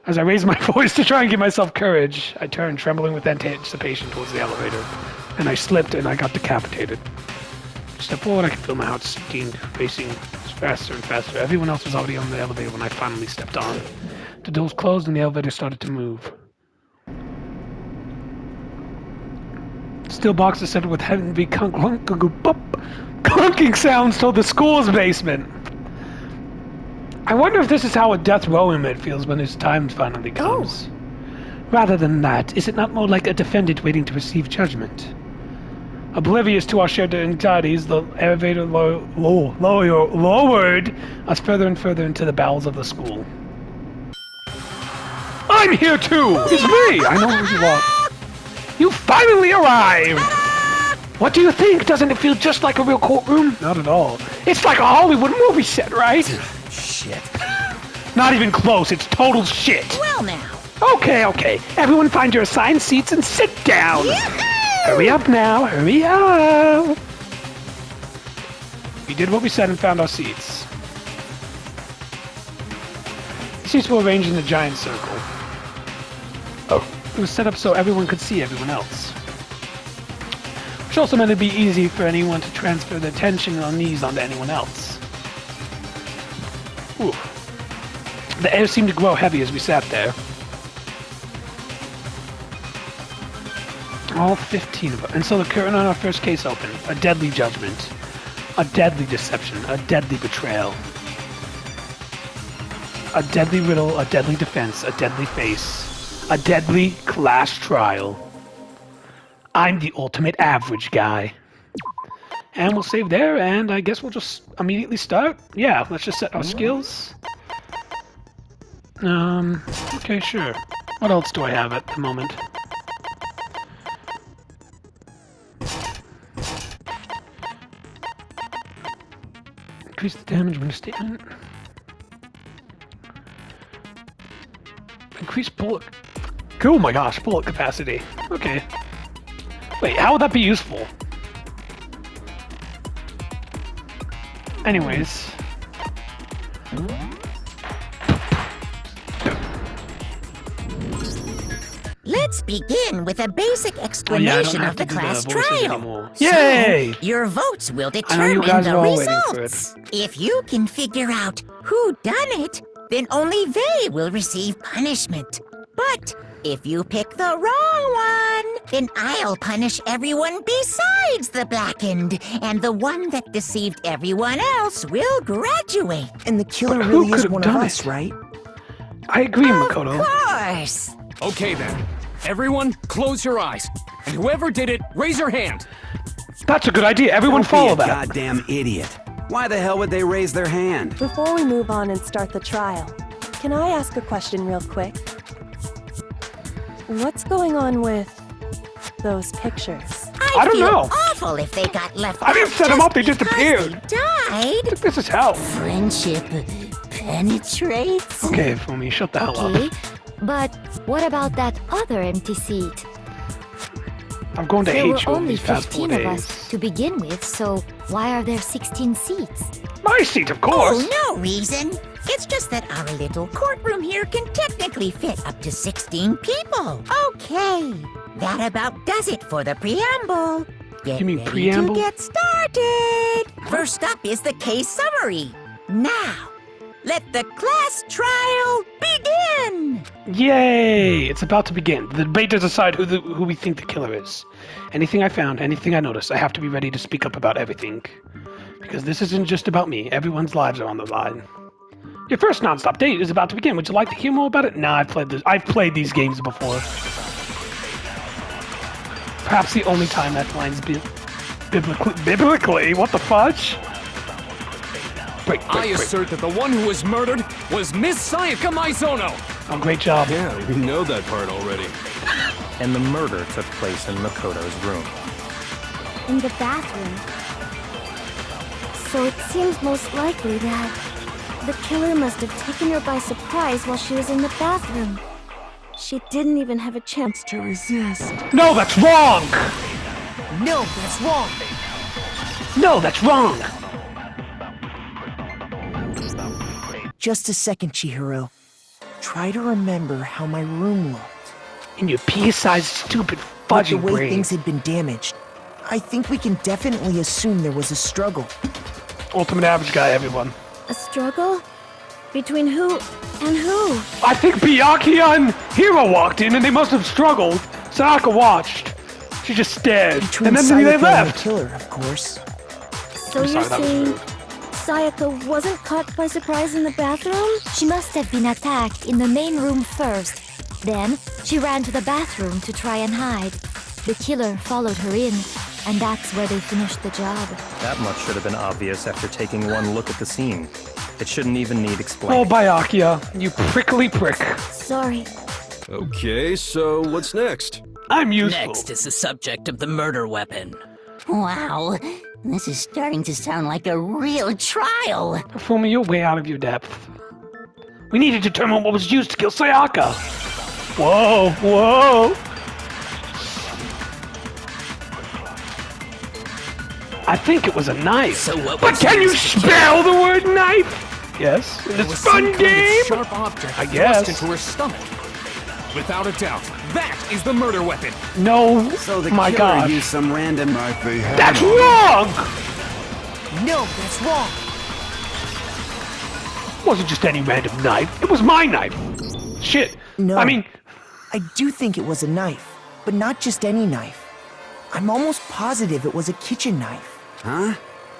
As I raised my voice to try and give myself courage, I turned, trembling with anticipation, towards the elevator. And I slipped and I got decapitated. Step forward, I could feel my heart sinking, racing faster and faster. Everyone else was already on the elevator when I finally stepped on. The doors closed and the elevator started to move. Steel boxes set with heavy clunking sounds told the school's basement. I wonder if this is how a death row inmate feels when his time finally comes. Rather than that, is it not more like a defendant waiting to receive judgment? Oblivious to our shared anxieties, the elevator lowered us further and further into the bowels of the school. I'm here too! It's me! I know who you are. You finally arrived! What do you think? Doesn't it feel just like a real courtroom? Not at all. It's like a Hollywood movie set, right? Shit. Not even close. It's total shit. Well now. Okay. Everyone find your assigned seats and sit down. Hurry up now. Hurry up. We did what we said and found our seats. The seats were arranged in a giant circle. It was set up so everyone could see everyone else. Which also meant it'd be easy for anyone to transfer their attention on these onto anyone else. Ooh. The air seemed to grow heavy as we sat there. All 15 of us. And so the curtain on our first case opened. A deadly judgment. A deadly deception. A deadly betrayal. A deadly riddle. A deadly defense. A deadly face. A deadly class trial. I'm the ultimate average guy. And we'll save there, and I guess we'll just immediately start. Yeah, let's just set our skills. Okay, sure. What else do I have at the moment? Increase the damage when a statement. Increase bullet. Oh my gosh, bullet capacity. Okay. Wait, how would that be useful? Anyways. Let's begin with a basic explanation of the class trial. Yay! So, your votes will I know you determine guys the are all waiting for results. If you can figure out who done it, then only they will receive punishment. But if you pick the wrong one, then I'll punish everyone besides the blackened, and the one that deceived everyone else will graduate. And the killer But who really is could've one of done us, it? right? I agree, Of Makoto. course. Okay then. Everyone, close your eyes. And whoever did it, raise your hand. That's a good idea. Everyone follow Don't be a that. goddamn idiot. Why the hell would they raise their hand? Before we move on and start the trial, can I ask a question real quick? What's going on with those pictures? I don't feel know. awful if they got left I didn't out set them up, they just disappeared. because they died. This is hell. Friendship penetrates. Okay, Fumi, shut the hell Okay, up. but what about that other empty seat? I'm going to There were hate you over only these past 4 15 of days. us to begin with, so why are there 16 seats? My seat, of course. Oh, no reason. It's just that our little courtroom here can technically fit up to 16 people. Okay, that about does it for the preamble. Get You mean ready preamble? to get started. First up is the case summary. Now, let the class trial begin. Yay! It's about to begin. The debate to decide who we think the killer is. Anything I found, anything I noticed, I have to be ready to speak up about everything. Because this isn't just about me. Everyone's lives are on the line. Your first non-stop date is about to begin. Would you like to hear more about it? Nah, I've played these games before. Perhaps the only time that line's biblically, what the fudge? Break. I assert that the one who was murdered was Miss Sayaka Maizono. Oh, great job. Yeah, we know that part already. And the murder took place in Makoto's room. In the bathroom. So it seems most likely that the killer must have taken her by surprise while she was in the bathroom. She didn't even have a chance to resist. No, that's wrong! No, that's wrong. No, that's wrong! Just a second, Chihiro. Try to remember how my room looked. In your pea-sized, stupid, With fudgy the way brain. things had been damaged, I think we can definitely assume there was a struggle. Ultimate average guy, everyone. A struggle? Between who and who? I think Byakuya and Hiro walked in and they must have struggled. Sayaka watched. She just stared. Between And then Sayaka they and the left. killer, of course. So I'm you're sorry, that was saying rude. Sayaka wasn't caught by surprise in the bathroom? She must have been attacked in the main room first. Then, she ran to the bathroom to try and hide. The killer followed her in, and that's where they finished the job. That much should have been obvious after taking one look at the scene. It shouldn't even need Oh, explaining. Byakuya, you prickly prick. Sorry. Okay, so what's next? I'm useful. Next is the subject of the murder weapon. Wow, this is starting to sound like a real trial. Fumi, you're way out of your depth. We need to determine what was used to kill Sayaka. Whoa, whoa. I think it was a knife. So what But was can you used to kill? spell the word knife? Yes, in It this was fun some kind game. of sharp object I thrust guess. into her stomach. Without a doubt, that is the murder weapon. No, So the my killer gosh. used some random... That's wrong! No, that's wrong. It wasn't just any random knife. It was my knife. Shit. No. I mean, I do think it was a knife, but not just any knife. I'm almost positive it was a kitchen knife. Huh?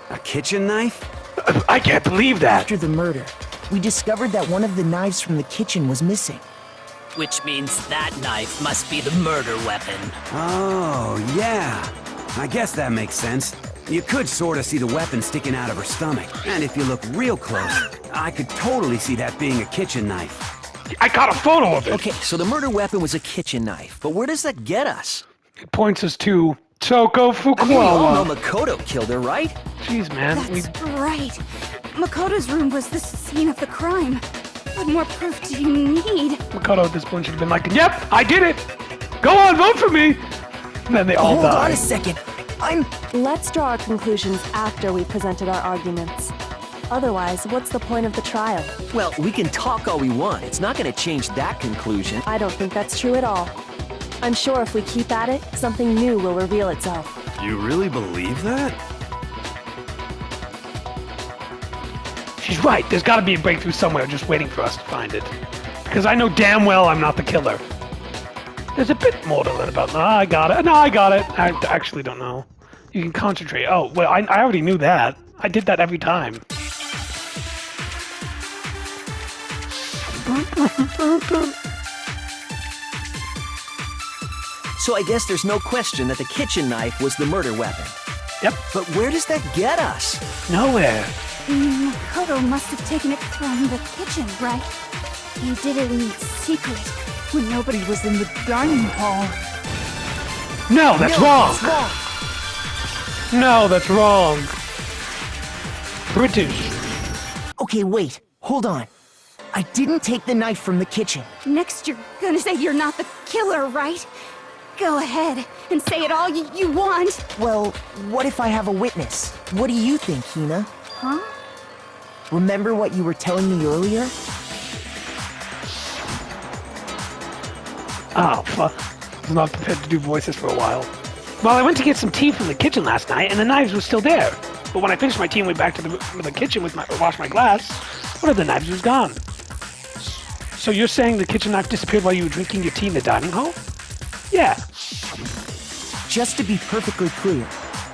A kitchen knife? I can't believe that. After the murder, we discovered that one of the knives from the kitchen was missing. Which means that knife must be the murder weapon. Oh, yeah. I guess that makes sense. You could sort of see the weapon sticking out of her stomach. And if you look real close, I could totally see that being a kitchen knife. I got a photo of it. Okay, so the murder weapon was a kitchen knife, but where does that get us? It points us to Toko I mean, we all know Fukuoka. Makoto killed her, right? Jeez, man. That's right. Makoto's room was the scene of the crime. What more proof do you need? Makoto at this point should have been like, yep, I did it. Go on, vote for me. And then they all Hold on died. a second. Let's draw our conclusions after we've presented our arguments. Otherwise, what's the point of the trial? Well, we can talk all we want. It's not going to change that conclusion. I don't think that's true at all. I'm sure if we keep at it, something new will reveal itself. You really believe that? She's right. There's got to be a breakthrough somewhere just waiting for us to find it. Because I know damn well I'm not the killer. There's a bit more to learn about. No, I got it. No, I got it. I actually don't know. You can concentrate. Oh, well, I already knew that. I did that every time. So I guess there's no question that the kitchen knife was the murder weapon. Yep. But where does that get us? Nowhere. Makoto must have taken it from the kitchen, right? He did it in secret, when nobody was in the dining hall. No, that's wrong. No, that's wrong. British. Okay, wait. Hold on. I didn't take the knife from the kitchen. Next, you're gonna say you're not the killer, right? Go ahead and say it all you want. Well, what if I have a witness? What do you think, Hina? Huh? Remember what you were telling me earlier? Oh, fuck. I was not prepared to do voices for a while. Well, I went to get some tea from the kitchen last night, and the knives were still there. But when I finished my tea and went back to the kitchen with wash my glass, one of the knives was gone. So you're saying the kitchen knife disappeared while you were drinking your tea in the dining hall? Yeah. Just to be perfectly clear,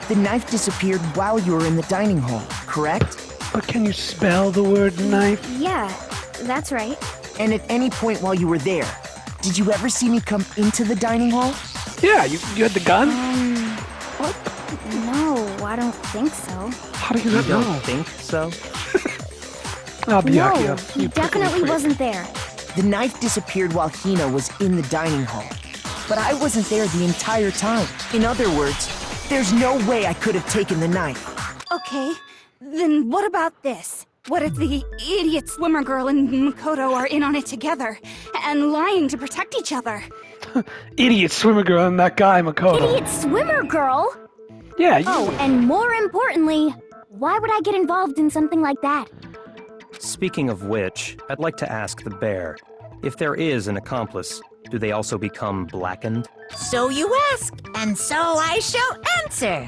the knife disappeared while you were in the dining hall, correct? But can you spell the word knife? Yeah, that's right. And at any point while you were there, did you ever see me come into the dining hall? Yeah, you had the gun? What? No, I don't think so. How do you not know? Don't think so? I'll be No, yucky. he definitely wasn't there. The knife disappeared while Hina was in the dining hall. But I wasn't there the entire time. In other words, there's no way I could have taken the knife. Okay, then what about this? What if the idiot swimmer girl and Makoto are in on it together, and lying to protect each other? Idiot swimmer girl and that guy, Makoto. Idiot swimmer girl? Yeah, you... Oh, and more importantly, why would I get involved in something like that? Speaking of which, I'd like to ask the bear, if there is an accomplice, do they also become blackened? So you ask, and so I shall answer.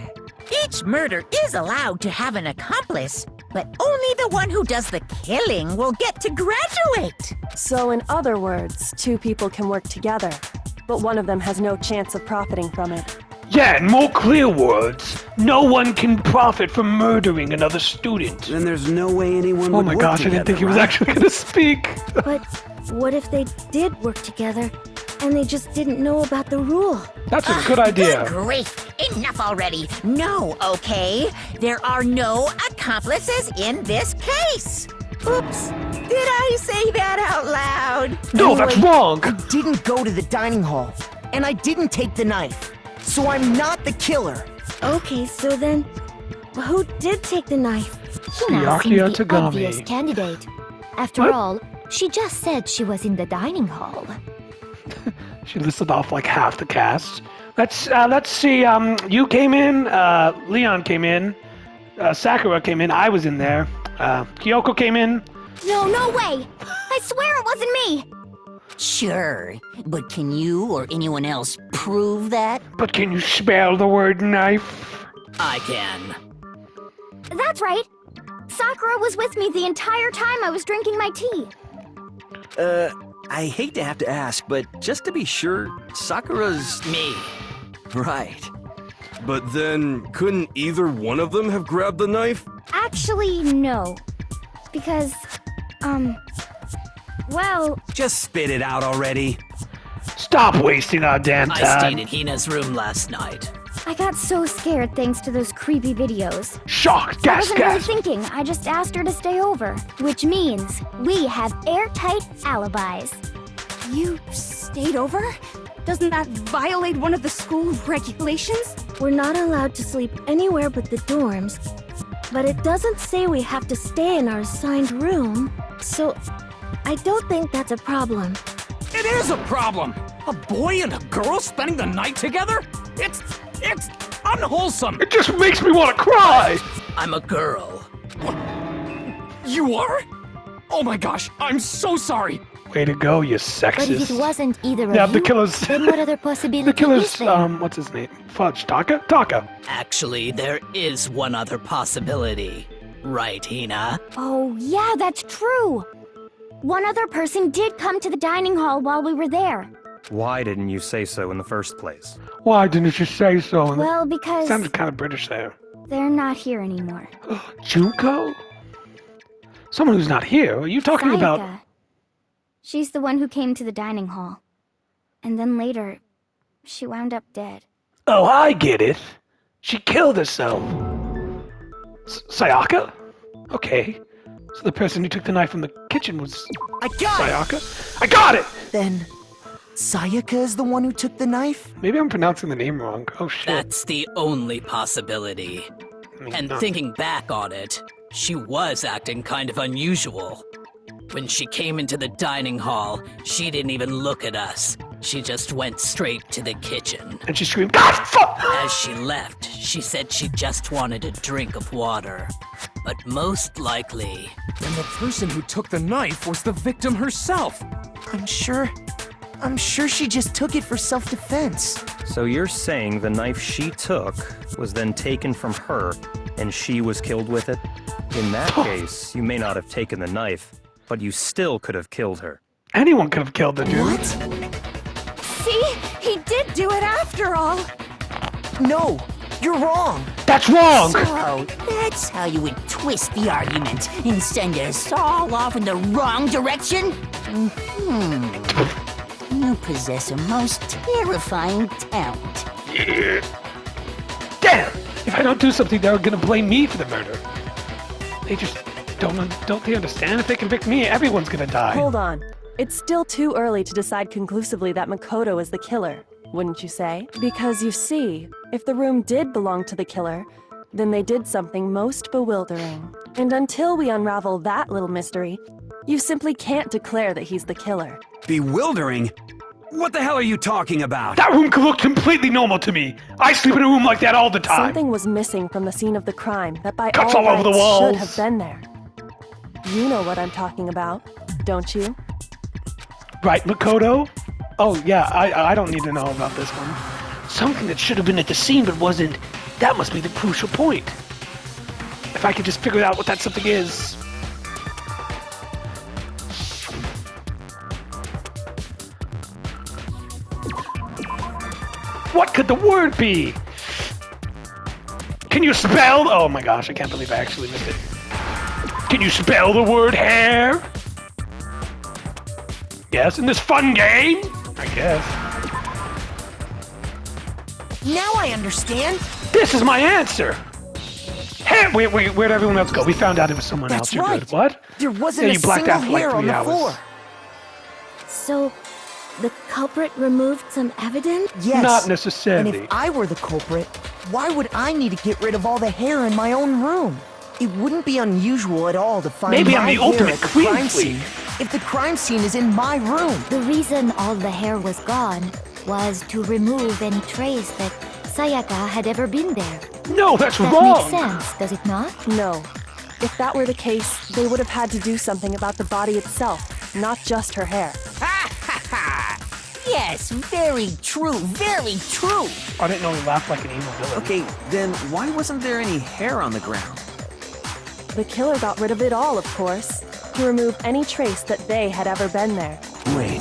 Each murder is allowed to have an accomplice, but only the one who does the killing will get to graduate. So in other words, two people can work together, but one of them has no chance of profiting from it. Yeah, in more clear words, no one can profit from murdering another student. Then there's no way anyone Oh would my work gosh, I didn't think he was right? actually gonna speak. But what if they did work together, and they just didn't know about the rule? That's a good idea. Good grief! Enough already! No, okay? There are no accomplices in this case! Oops! Did I say that out loud? No, that's wrong! I didn't go to the dining hall, and I didn't take the knife. So I'm not the killer. Okay, so then, who did take the knife? Hina Byakuya seems the Tagami. obvious candidate. After What? all, she just said she was in the dining hall. She listed off like half the cast. Let's see, you came in, Leon came in, Sakura came in, I was in there, Kyoko came in. No way! I swear it wasn't me! Sure, but can you or anyone else prove that? But can you spell the word knife? I can. That's right! Sakura was with me the entire time I was drinking my tea. I hate to have to ask, but just to be sure, Sakura's... Me. Right. But then, couldn't either one of them have grabbed the knife? Actually, no. Because, well... Just spit it out already. Stop wasting our damn I time. stayed in Hina's room last night. I got so scared thanks to those creepy videos. Shock, I gas, wasn't really gas. thinking, I just asked her to stay over. Which means, we have airtight alibis. You stayed over? Doesn't that violate one of the school regulations? We're not allowed to sleep anywhere but the dorms. But it doesn't say we have to stay in our assigned room. So, I don't think that's a problem. It is a problem! A boy and a girl spending the night together? It's unwholesome! It just makes me want to cry! I'm a girl. What? You are? Oh my gosh, I'm so sorry! Way to go, you But if sexist. it wasn't either Yeah, of the you, killer's... then what other possibility the killer's, is there? what's his name? Fudge, Taka? Taka. Actually, there is one other possibility. Right, Hina? Oh, yeah, that's true! One other person did come to the dining hall while we were there. Why didn't you say so in the first place? Why didn't you say so? Well, because Sounded kind of British there. they're not here anymore. Junko? Someone who's not here? Are you talking about... Sayaka. She's the one who came to the dining hall. And then later, she wound up dead. Oh, I get it. She killed herself. Sayaka? Okay. So the person who took the knife from the kitchen was I got Sayaka? I got it! Then, Sayaka is the one who took the knife? Maybe I'm pronouncing the name wrong. Oh shit. That's the only possibility. And thinking back on it, she was acting kind of unusual. When she came into the dining hall, she didn't even look at us. She just went straight to the kitchen. And she screamed, God, fuck! As she left, she said she just wanted a drink of water. But most likely... Then the person who took the knife was the victim herself. I'm sure she just took it for self-defense. So you're saying the knife she took was then taken from her, and she was killed with it? In that case, you may not have taken the knife, but you still could have killed her. Anyone could have killed the dude. What? See? He did do it after all! No, you're wrong. That's wrong! So, that's how you would twist the argument and send us all off in the wrong direction? You possess a most terrifying talent. Yeah. Damn! If I don't do something, they're gonna blame me for the murder. They just don't they understand? If they convict me, everyone's gonna die. Hold on. It's still too early to decide conclusively that Makoto is the killer, wouldn't you say? Because you see, if the room did belong to the killer, then they did something most bewildering. And until we unravel that little mystery, you simply can't declare that he's the killer. Bewildering? What the hell are you talking about? That room could look completely normal to me. I sleep in a room like that all the time. Something was missing from the scene of the crime that by Cuts all all over the rights walls. should have been there. You know what I'm talking about, don't you? Right, Makoto? Oh, yeah, I don't need to know about this one. Something that should have been at the scene but wasn't. That must be the crucial point. If I could just figure out what that something is. What could the word be? Can you spell? Oh my gosh, I can't believe I actually missed it. Can you spell the word hair? Yes, in this fun game? I guess. Now I understand. This is my answer! Hey, where'd everyone else go? We found out it was someone That's else. You're right. good. What? There wasn't Yeah, a you blacked single out for like hair on 3 the hours. floor. So, the culprit removed some evidence? Yes. Not And necessarily. if I were the culprit, why would I need to get rid of all the hair in my own room? It wouldn't be unusual at all to find Maybe my I'm the hair ultimate at the clean crime freak. scene if the crime scene is in my room. The reason all the hair was gone was to remove any trace that Sayaka had ever been there. No, that's That wrong! makes sense, does it not? No. If that were the case, they would have had to do something about the body itself, not just her hair. Yes, very true, very true. I didn't know he laughed like an evil villain. Okay, then why wasn't there any hair on the ground? The killer got rid of it all, of course, to remove any trace that they had ever been there. Wait,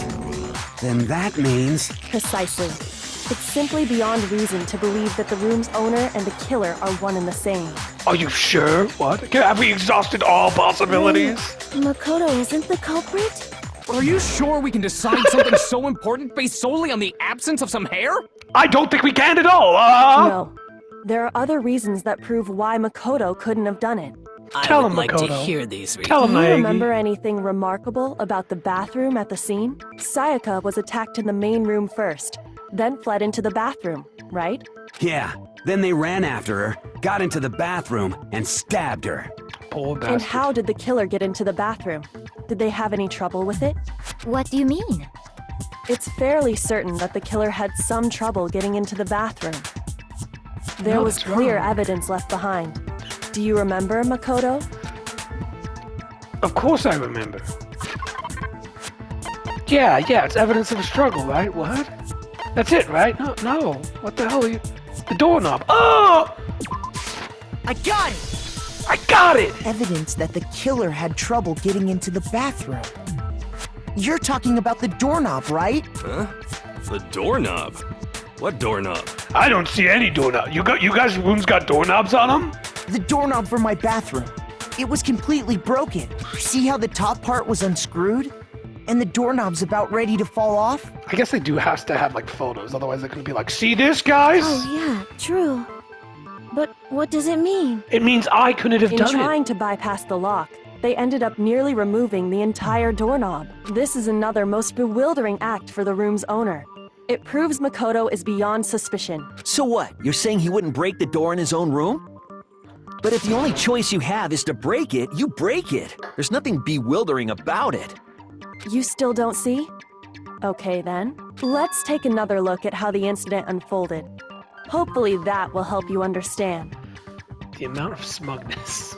then that means... Precisely. It's simply beyond reason to believe that the room's owner and the killer are one and the same. Are you sure? What? Have we exhausted all possibilities? Makoto isn't the culprit? Are you sure we can decide something so important based solely on the absence of some hair? I don't think we can at all. No. There are other reasons that prove why Makoto couldn't have done it. Tell I would him, like to Makoto. hear these reasons. Tell him, Do you Naegi. remember anything remarkable about the bathroom at the scene? Sayaka was attacked in the main room first, then fled into the bathroom, right? Yeah, then they ran after her, got into the bathroom, and stabbed her. Poor bastard. And how did the killer get into the bathroom? Did they have any trouble with it? What do you mean? It's fairly certain that the killer had some trouble getting into the bathroom. There No, was that's clear wrong. evidence left behind. Do you remember, Makoto? Of course I remember. Yeah, it's evidence of a struggle, right? What? That's it, right? No. What the hell are you... The doorknob. Oh! I got it! I got it! Evidence that the killer had trouble getting into the bathroom. You're talking about the doorknob, right? Huh? The doorknob? What doorknob? I don't see any doorknob. You guys' rooms got doorknobs on them? The doorknob for my bathroom. It was completely broken. See how the top part was unscrewed? And the doorknob's about ready to fall off? I guess they do have to have like photos, otherwise they're gonna be like, see this, guys? Oh, yeah, true. But what does it mean? It means I couldn't have In done trying it. to bypass the lock, they ended up nearly removing the entire doorknob. This is another most bewildering act for the room's owner. It proves Makoto is beyond suspicion. So what? You're saying he wouldn't break the door in his own room? But if the only choice you have is to break it, you break it. There's nothing bewildering about it. You still don't see? Okay then, let's take another look at how the incident unfolded. Hopefully that will help you understand. The amount of smugness.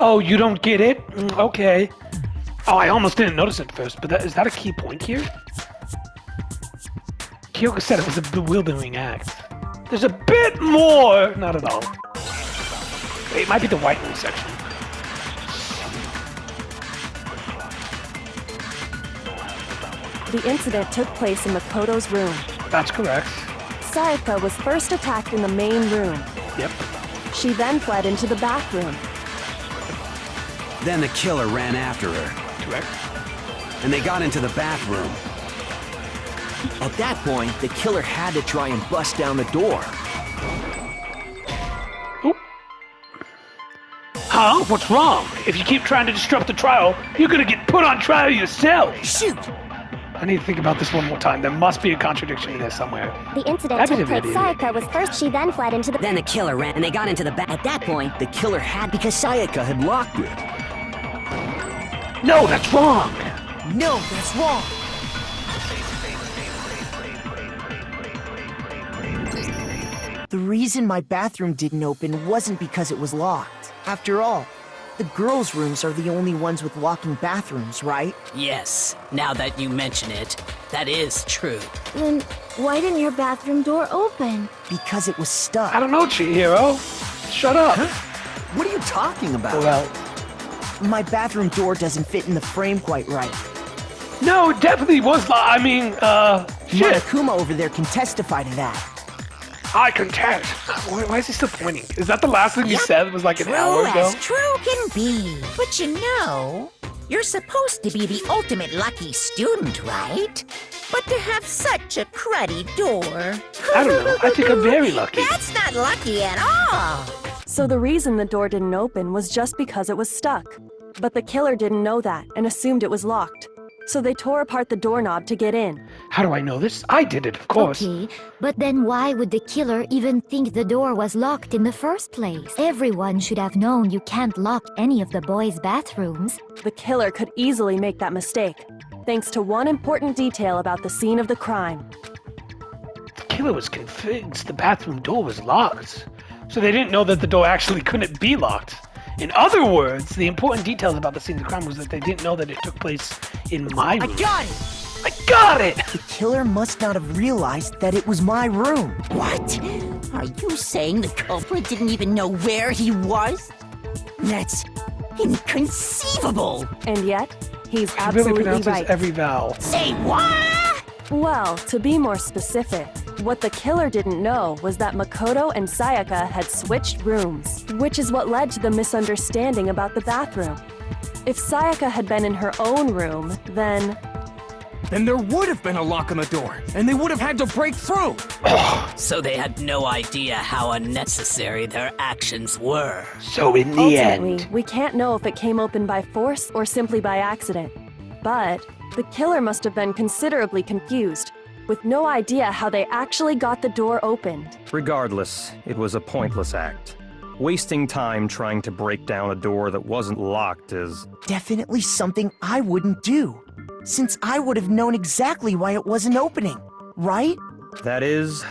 Oh, you don't get it? Okay. Oh, I almost didn't notice it first, but is that a key point here? Kyoko said it was a bewildering act. There's a bit more! Not at all. Wait, it might be the white room section. The incident took place in Makoto's room. That's correct. Sayaka was first attacked in the main room. Yep. She then fled into the bathroom. Then the killer ran after her. Correct. And they got into the bathroom. At that point, the killer had to try and bust down the door. Huh? What's wrong? If you keep trying to disrupt the trial, you're gonna get put on trial yourself! Shoot! I need to think about this one more time. There must be a contradiction in there somewhere. The incident That'd be took the place. video. Sayaka was first, she then fled into the... Then the killer ran and they got into the bath. At that point, the killer had because Sayaka had locked it. No, that's wrong! No, that's wrong. The reason my bathroom didn't open wasn't because it was locked. After all, the girls' rooms are the only ones with walking bathrooms, right? Yes, now that you mention it, that is true. Then why didn't your bathroom door open? Because it was stuck. I don't know, Chihiro. Shut up. Huh? What are you talking about? Well, My bathroom door doesn't fit in the frame quite right. no, it definitely was. Shit. Monokuma over there can testify to that. I contest. Why is he still pointing? Is that the last thing he said? Was like an hour True ago? as true can be. But you know, you're supposed to be the ultimate lucky student, right? But to have such a cruddy door... I don't know. I think I'm very lucky. That's not lucky at all. So the reason the door didn't open was just because it was stuck. But the killer didn't know that and assumed it was locked. So they tore apart the doorknob to get in. How do I know this? I did it, of course. Okay, but then why would the killer even think the door was locked in the first place? Everyone should have known you can't lock any of the boys' bathrooms. The killer could easily make that mistake, thanks to one important detail about the scene of the crime. The killer was convinced the bathroom door was locked. So they didn't know that the door actually couldn't be locked. In other words, the important details about the scene of the crime was that they didn't know that it took place in my room. I got it! I got it! The killer must not have realized that it was my room. What? Are you saying the culprit didn't even know where he was? That's inconceivable. And yet, he's He really absolutely pronounces right. every vowel. Say what? Well, to be more specific, what the killer didn't know was that Makoto and Sayaka had switched rooms, which is what led to the misunderstanding about the bathroom. If Sayaka had been in her own room, then Then there would have been a lock on the door, and they would have had to break through. So they had no idea how unnecessary their actions were. So in the ultimately, end, we can't know if it came open by force or simply by accident. But the killer must have been considerably confused, with no idea how they actually got the door opened. Regardless, it was a pointless act. Wasting time trying to break down a door that wasn't locked is... Definitely something I wouldn't do, since I would have known exactly why it wasn't opening, right? That is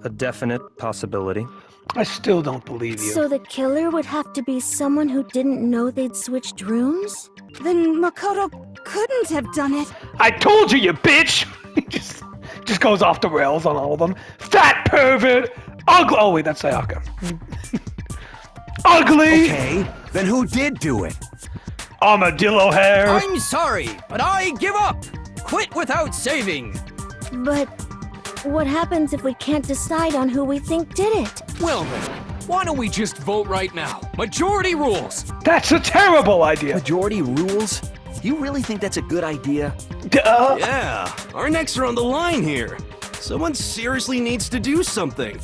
a definite possibility. I still don't believe you. So the killer would have to be someone who didn't know they'd switched rooms? Then Makoto couldn't have done it. I told you, you bitch! He just goes off the rails on all of them. Fat pervert! Ugly! Oh wait, that's Sayaka. Ugly! Okay, then who did do it? Armadillo hair! I'm sorry, but I give up. Quit without saving. But what happens if we can't decide on who we think did it? Well then, why don't we just vote right now? Majority rules. That's a terrible idea! Majority rules? You really think that's a good idea? Duh. Yeah, our necks are on the line here. Someone seriously needs to do something.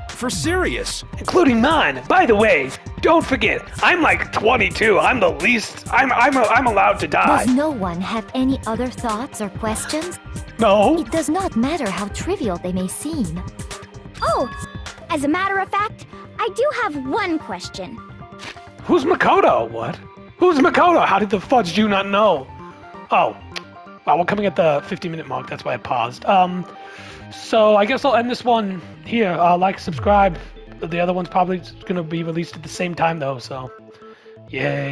For serious. Including mine. By the way, don't forget, I'm like 22. I'm the least. I'm allowed to die. Does no one have any other thoughts or questions? No. It does not matter how trivial they may seem. Oh, as a matter of fact, I do have one question. Who's Makoto? What? Who's Makoto? How did the fudge do not know? Oh. Wow, we're coming at the 50-minute mark. That's why I paused. So I guess I'll end this one here. Like, subscribe. The other one's probably going to be released at the same time, though, so yay.